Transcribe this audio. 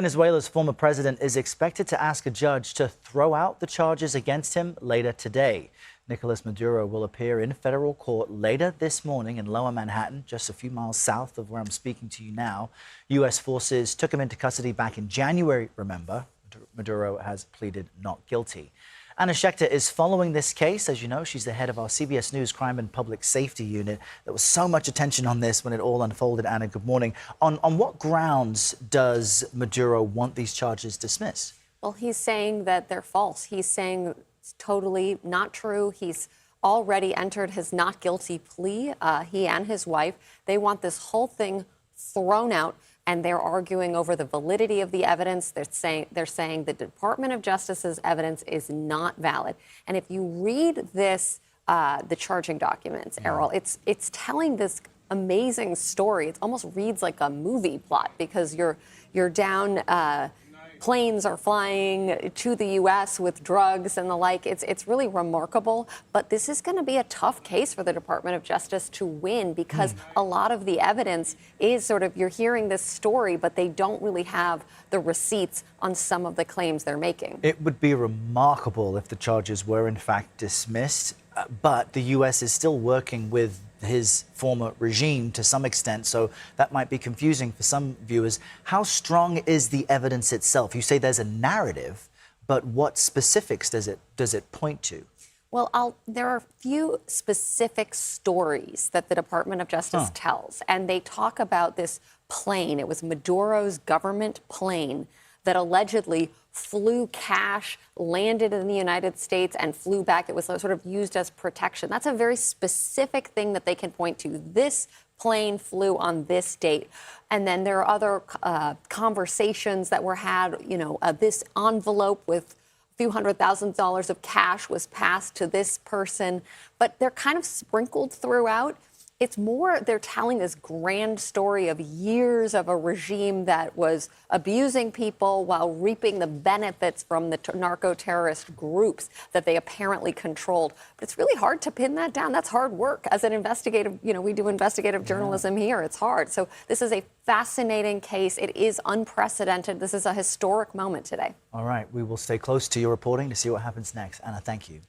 Venezuela's former president is expected to ask a judge to throw out the charges against him later today. Nicolás Maduro will appear in federal court later this morning in Lower Manhattan, just a few miles south of where I'm speaking to you now. U.S. forces took him into custody back in January, remember. Maduro has pleaded not guilty. Anna Schecter is following this case. As you know, she's the head of our CBS News Crime and Public Safety Unit. There was so much attention on this when it all unfolded. Anna, good morning. On what grounds does Maduro want these charges dismissed? Well, he's saying that they're false. He's saying it's totally not true. He's already entered his not guilty plea. He and his wife, they want this whole thing thrown out. And they're arguing over the validity of the evidence. They're saying the Department of Justice's evidence is not valid. And if you read this, the charging documents, Errol, it's telling this amazing story. It almost reads like a movie plot because you're down. Planes are flying to the U.S. with drugs and the like. It's really remarkable. But this is going to be a tough case for the Department of Justice to win because a lot of the evidence is sort of, you're hearing this story, but they don't really have the receipts on some of the claims they're making. It would be remarkable if the charges were in fact dismissed, but the U.S. is still working with his former regime to some extent, so that might be confusing for some viewers. How strong is the evidence itself? You say there's a narrative, but what specifics does it point to? Well, there are a few specific stories that the Department of Justice tells, and they talk about this plane. It was Maduro's government plane that allegedly flew cash, landed in the United States, and flew back. It was sort of used as protection. That's a very specific thing that they can point to. This plane flew on this date. And then there are other conversations that were had. You know, this envelope with a few $100,000 of cash was passed to this person. But they're kind of sprinkled throughout. It's more they're telling this grand story of years of a regime that was abusing people while reaping the benefits from the narco-terrorist groups that they apparently controlled. But it's really hard to pin that down. That's hard work. As an investigative, we do investigative journalism here. It's hard. So this is a fascinating case. It is unprecedented. This is a historic moment today. All right. We will stay close to your reporting to see what happens next. Anna, thank you.